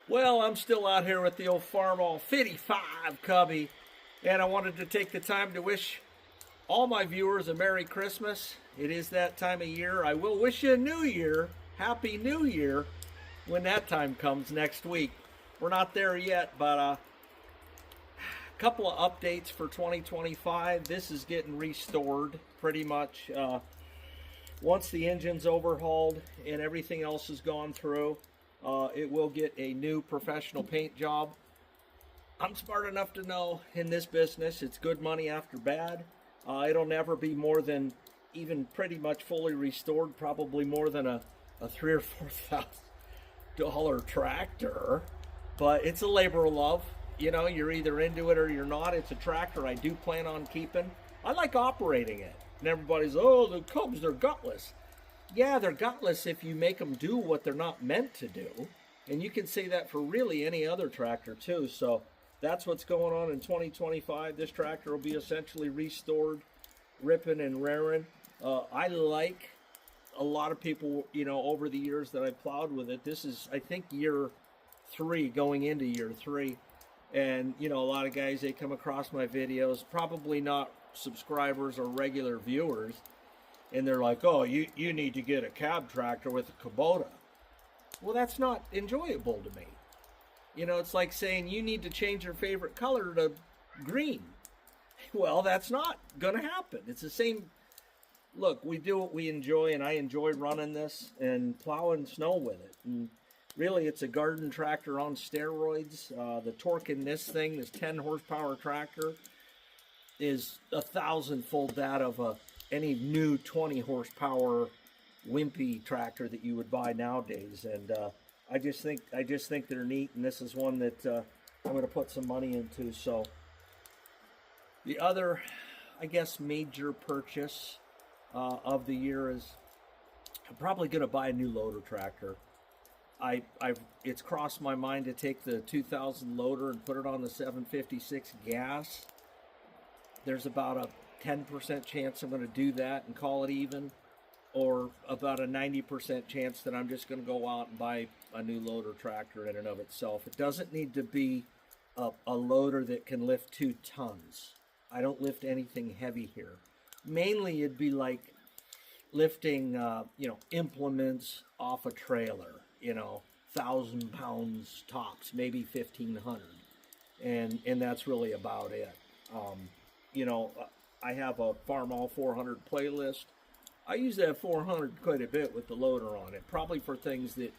Well, I'm still out here with the old Farmall 55 Cubby, and I wanted to take the time to wish all my viewers a Merry Christmas. It is that time of year. I will wish you a New Year, Happy New Year, when that time comes next week. We're not there yet, but a couple of updates for 2025. This is getting restored pretty much. Once the engine's overhauled and everything else has gone through, it will get a new professional paint job. I'm smart enough to know in this business it's good money after bad. It'll never be more than even pretty much fully restored, probably more than a $3,000 or $4,000 tractor. But it's a labor of love. You know, you're either into it or you're not. It's a tractor I do plan on keeping. I like operating it. And everybody's, oh, the Cubs, they're gutless. Yeah, they're gutless if you make them do what they're not meant to do. And you can say that for really any other tractor too. So that's what's going on in 2025. This tractor will be essentially restored, ripping and raring. I like a lot of people, you know, over the years that I've plowed with it. This is, I think, year 3, going into year 3. And, you know, a lot of guys, they come across my videos, probably not subscribers or regular viewers, and they're like, oh, you need to get a cab tractor with a Kubota. Well, that's not enjoyable to me. You know, it's like saying you need to change your favorite color to green. Well, that's not going to happen. It's the same. Look, we do what we enjoy, and I enjoy running this and plowing snow with it. And really, it's a garden tractor on steroids. The torque in this thing, this 10 horsepower tractor, is 1,000-fold that of any new 20 horsepower wimpy tractor that you would buy nowadays. And I just think they're neat, and this is one that I'm going to put some money into. So the other, I guess, major purchase of the year is I'm probably going to buy a new loader tractor. It's crossed my mind to take the 2000 loader and put it on the 756 gas. There's about a 10% chance I'm going to do that and call it even, or about a 90% chance that I'm just going to go out and buy a new loader tractor in and of itself. It doesn't need to be a loader that can lift 2 tons. I don't lift anything heavy here. Mainly it'd be like lifting, implements off a trailer, 1,000 pounds tops, maybe 1,500. And that's really about it. I have a Farmall 400 playlist. I use that 400 quite a bit with the loader on it, probably for things that,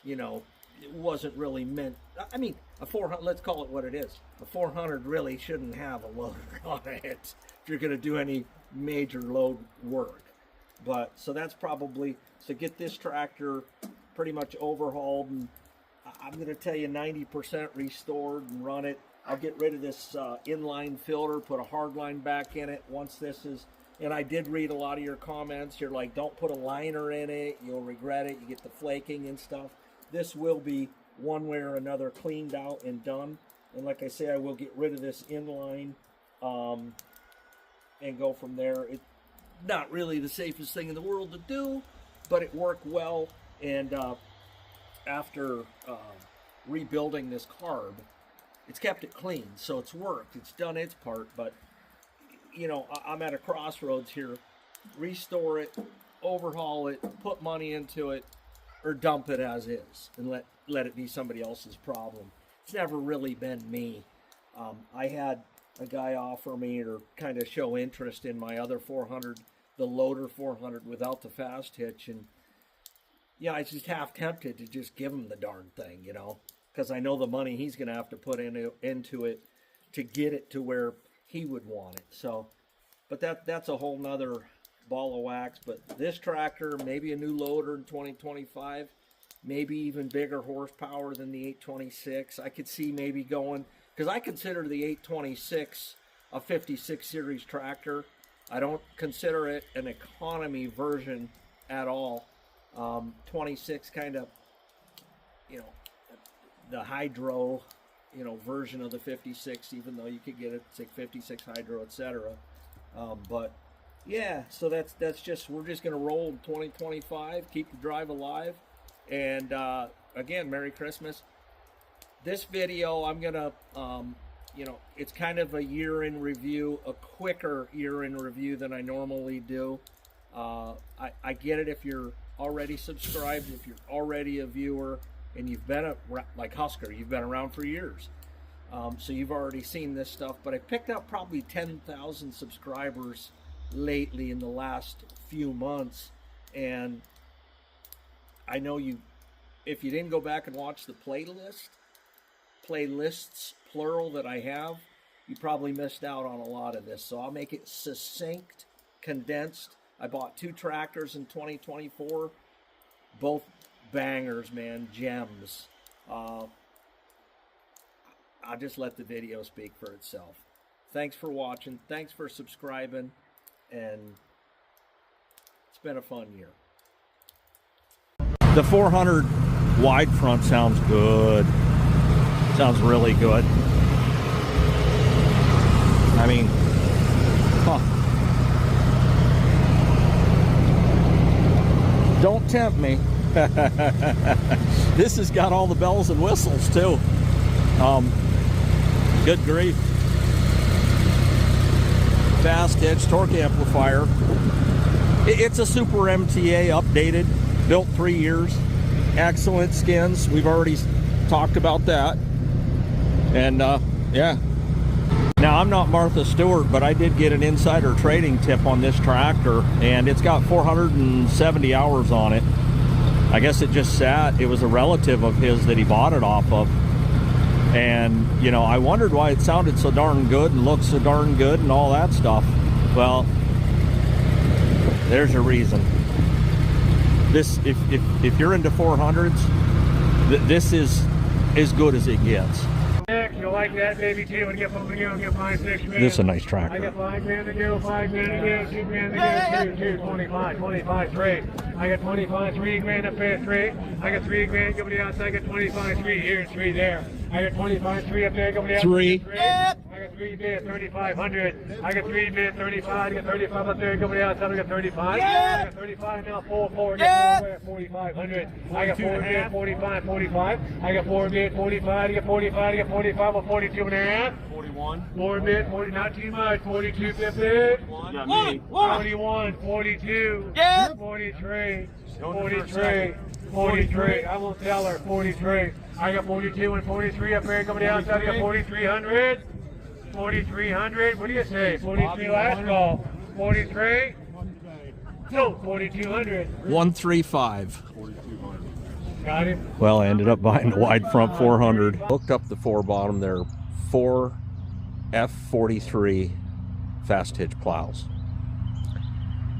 it wasn't really meant. I mean, a 400, let's call it what it is. A 400 really shouldn't have a loader on it if you're going to do any major load work. But, so that's probably, so get this tractor pretty much overhauled, and I'm going to tell you 90% restored and run it. I'll get rid of this inline filter, put a hard line back in it once this is, and I did read a lot of your comments. You're like, don't put a liner in it, you'll regret it, you get the flaking and stuff. This will be one way or another cleaned out and done. And like I say, I will get rid of this inline and go from there. It's not really the safest thing in the world to do, but it worked well. And after rebuilding this carb, it's kept it clean, so it's worked. It's done its part, but, I'm at a crossroads here. Restore it, overhaul it, put money into it, or dump it as is and let it be somebody else's problem. It's never really been me. I had a guy offer me or kind of show interest in my other 400, the loader 400 without the fast hitch, and I was just half tempted to just give him the darn thing, because I know the money he's going to have to put into it to get it to where he would want it. So, but that's a whole nother ball of wax. But this tractor, maybe a new loader in 2025, maybe even bigger horsepower than the 826. I could see maybe going, because I consider the 826 a 56 series tractor. I don't consider it an economy version at all. 26 kind of, the hydro, version of the 56, even though you could get it 56 hydro, etc. But yeah, so that's just, we're just going to roll in 2025, keep the drive alive. And again, Merry Christmas. this video, I'm gonna, you know, it's kind of a year in review, a quicker year in review than I normally do. I get it if you're already subscribed, if you're already a viewer, and you've been like Husker, you've been around for years. So you've already seen this stuff, but I picked up probably 10,000 subscribers lately in the last few months, and I know you, if you didn't go back and watch the playlists plural that I have, you probably missed out on a lot of this. So I'll make it succinct, condensed. I bought 2 tractors in 2024, both bangers, man, gems. I'll just let the video speak for itself. Thanks for watching. Thanks for subscribing. And it's been a fun year. The 400 wide front sounds good. Sounds really good. I mean, don't tempt me. This has got all the bells and whistles too. Good grief. Fast hitch, torque amplifier. It's a Super MTA updated, built 3 years. Excellent skins. We've already talked about that. And yeah. Now, I'm not Martha Stewart, but I did get an insider trading tip on this tractor, and it's got 470 hours on it. I guess it just sat. It was a relative of his that he bought it off of. And, you know, I wondered why it sounded so darn good and looked so darn good and all that stuff. Well, there's a reason. This, if you're into 400s, this is as good as it gets. You'll like that, baby, too. When you get 5, 6 grand. This is a nice tractor. I got 5 grand to go, 5 grand to go, 2 grand to go, 2, 25, 3. I got 25, 3 grand up there, 3. I got 3 grand, go to the outside, I got 25, 3 here, 3 there. I got 25, 3 up there, go to the outside. 3. I got 3 bid, 3,500. I got 3 bid, 35. I got 35 up there, go to the outside, I got 35. I got 35 now, 4, get 4, 4,500. I got 4 bid, 45, 45. I got 4 bid, 45. I got 45, I got 45, or 42 and a half. 41. 4 bid, 40, not too much. 42, 50. 41, 42. 43. 43. 43. I won't tell her. 43. I got 42 and 43 up there coming down. I got 4,300. 4,300. What do you say? 43 last call. 43. No, 4,200. 135. Got it. Well, I ended up buying the wide front 400. Hooked up the 4 bottom. They're 4 F43 fast hitch plows.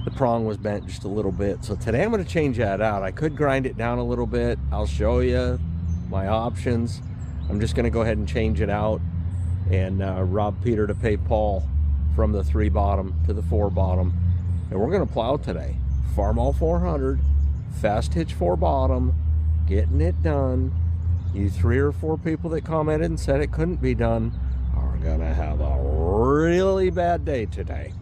The prong was bent just a little bit, so today I'm going to change that out. I could grind it down a little bit. I'll show you my options. I'm just going to go ahead and change it out and rob Peter to pay Paul from the 3 bottom to the 4 bottom. And we're going to plow today. Farmall 400, fast hitch 4 bottom, getting it done. You 3 or 4 people that commented and said it couldn't be done are going to have a really bad day today.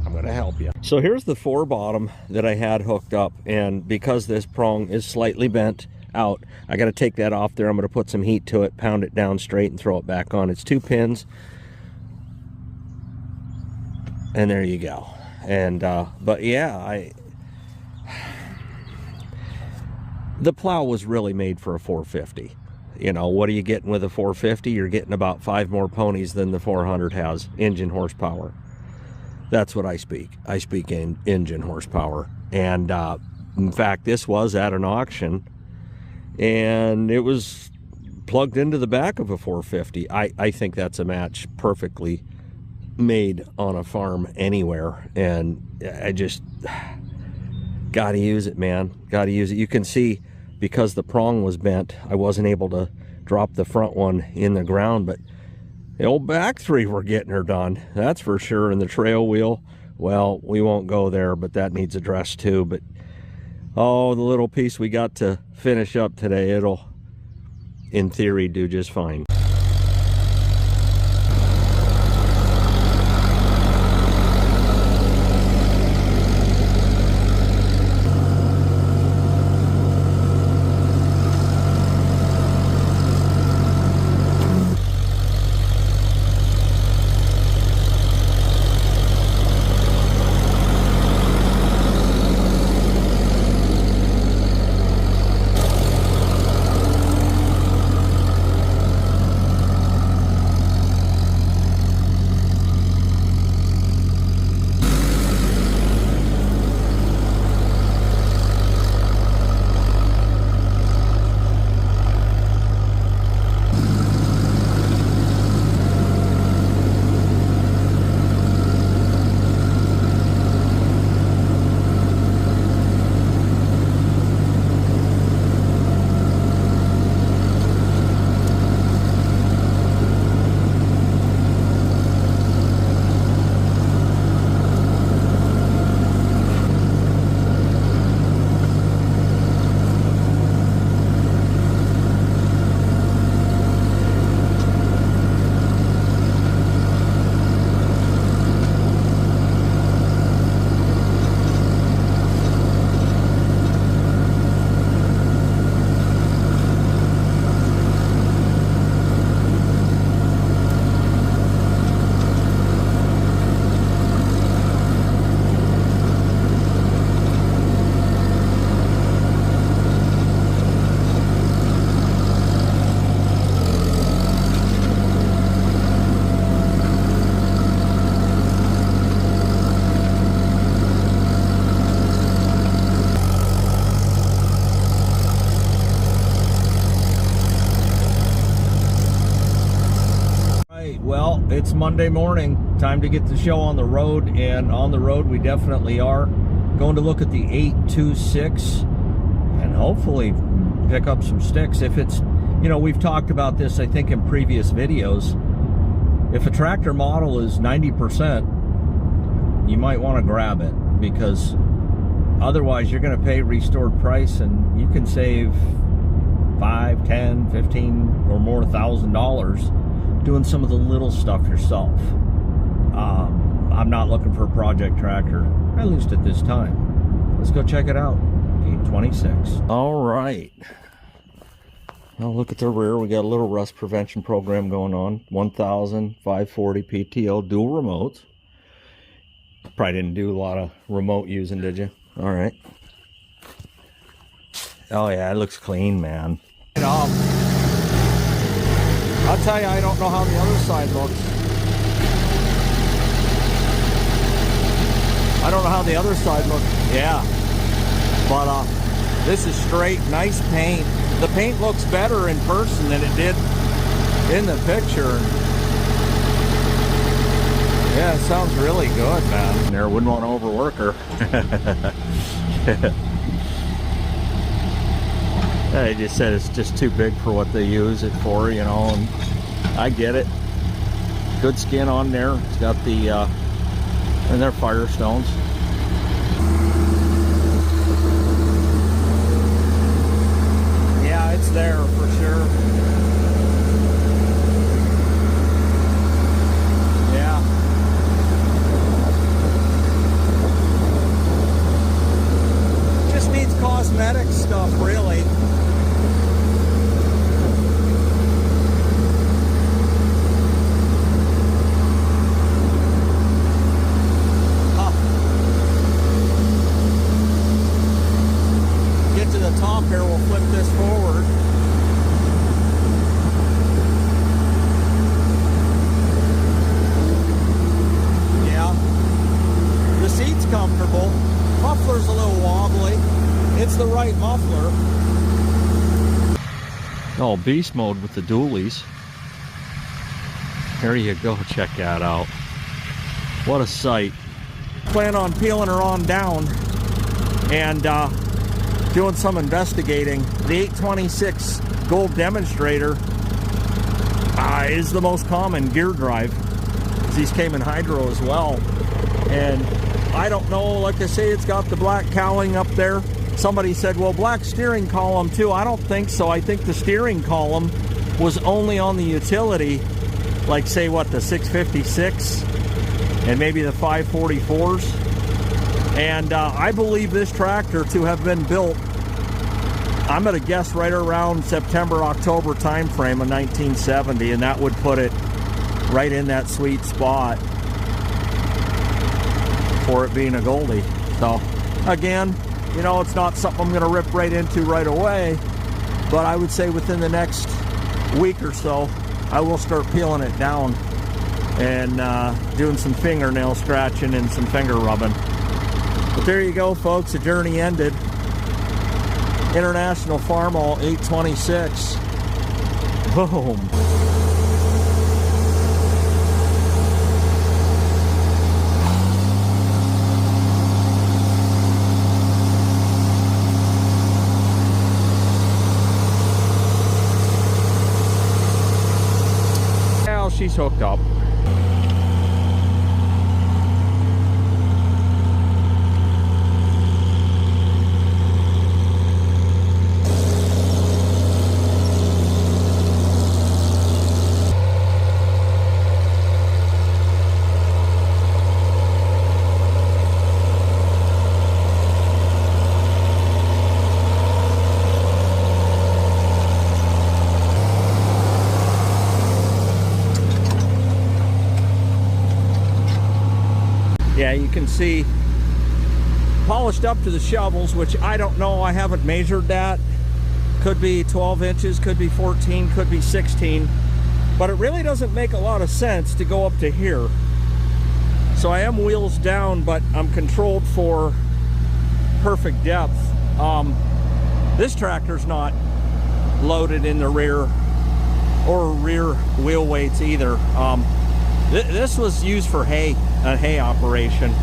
I'm going to help you. So here's the 4 bottom that I had hooked up, and because this prong is slightly bent out, I got to take that off there. I'm going to put some heat to it, pound it down straight, and throw it back on. It's 2 pins, and there you go. And but yeah, the plow was really made for a 450. You know, what are you getting with a 450? You're getting about 5 more ponies than the 400 has, engine horsepower. That's what I speak. I speak in engine horsepower. And in fact, this was at an auction, and it was plugged into the back of a 450. I think that's a match perfectly made on a farm anywhere. And I just got to use it, man. Got to use it. You can see, because the prong was bent, I wasn't able to drop the front one in the ground, but the old back 3 were getting her done, that's for sure. And the trail wheel, well, we won't go there, but that needs addressed too. But oh, the little piece we got to finish up today, it'll, in theory, do just fine. it's Monday morning. Time to get the show on the road, and on the road we definitely are. Going to look at the 826 and hopefully pick up some sticks. If it's, you know, we've talked about this, I think, in previous videos. If a tractor model is 90%, you might want to grab it, because otherwise you're going to pay restored price, and you can save $5, $10, $15 or more $1,000 doing some of the little stuff yourself. I'm not looking for a project tractor, at least at this time. Let's go check it out. 826. All right. Now look at the rear. We got a little rust prevention program going on. 1,540 PTO, dual remotes. Probably didn't do a lot of remote using, did you? All right. Oh yeah, it looks clean, man. I'll tell you, I don't know how the other side looks. I don't know how the other side looks. Yeah. But this is straight, nice paint. The paint looks better in person than it did in the picture. Yeah, it sounds really good, man. There, wouldn't want to overwork her. They just said it's just too big for what they use it for, you know, and I get it. Good skin on there. It's got the, and they're Firestones. Yeah, it's there for sure. Yeah. Just needs cosmetic stuff, really. Get to the top here, we'll flip this forward. Yeah. The seat's comfortable. Muffler's a little wobbly. It's the right muffler. Oh, beast mode with the dualies. There you go, check that out. What a sight. Plan on peeling her on down and doing some investigating. The 826 Gold Demonstrator is the most common gear drive. These came in hydro as well. And I don't know, like I say, it's got the black cowling up there. Somebody said, well, black steering column too. I don't think so. I think the steering column was only on the utility, like say what, the 656 and maybe the 544s. And I believe this tractor to have been built, I'm going to guess right around September, October time frame of 1970, and that would put it right in that sweet spot for it being a Goldie. So again, you know, it's not something I'm going to rip right into right away, but I would say within the next week or so, I will start peeling it down and doing some fingernail scratching and some finger rubbing. But there you go, folks. The journey ended. International Farmall 826. Boom. Now she's hooked up. Yeah, you can see polished up to the shovels, which I don't know, I haven't measured that. Could be 12 inches, could be 14, could be 16, but it really doesn't make a lot of sense to go up to here. So I am wheels down, but I'm controlled for perfect depth. This tractor's not loaded in the rear or rear wheel weights either. This was used for hay, a hay operation.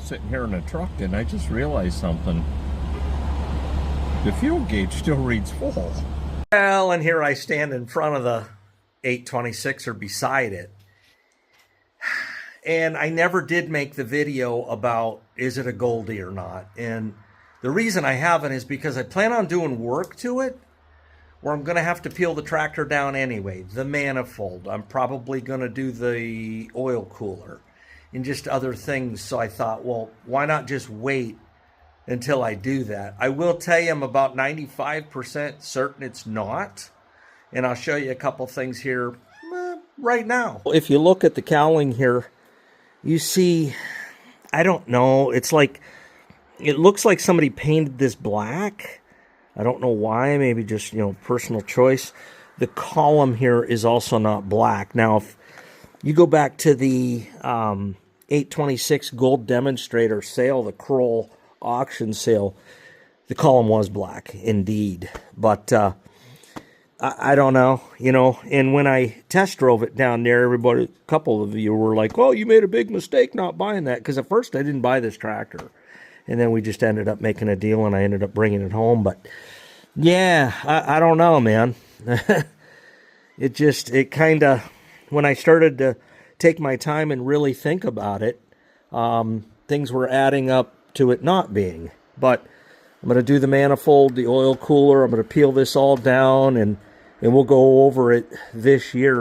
Sitting here in a truck and I just realized something. The fuel gauge still reads full. Well, and here I stand in front of the 826 or beside it. And I never did make the video about is it a Goldie or not. And the reason I haven't is because I plan on doing work to it where I'm going to have to peel the tractor down anyway. The manifold. I'm probably going to do the oil cooler and just other things. So I thought, well, why not just wait until I do that? I will tell you I'm about 95% certain it's not. And I'll show you a couple things here right now. If you look at the cowling here, you see, I don't know, it's like, it looks like somebody painted this black. I don't know why, maybe just, personal choice. The column here is also not black. Now, if you go back to the 826 Gold Demonstrator sale, the Kroll auction sale, the column was black, indeed. But I don't know, and when I test drove it down there, everybody, a couple of you were like, oh, you made a big mistake not buying that. Because at first I didn't buy this tractor. And then we just ended up making a deal and I ended up bringing it home. But yeah, I don't know, man. It kind of, when I started to take my time and really think about it, things were adding up to it not being. But I'm going to do the manifold, the oil cooler. I'm going to peel this all down and we'll go over it next year.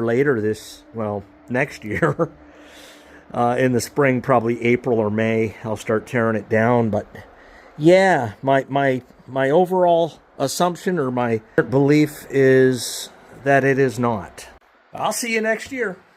In the spring, probably April or May, I'll start tearing it down. But yeah, my overall assumption or my belief is that it is not. I'll see you next year.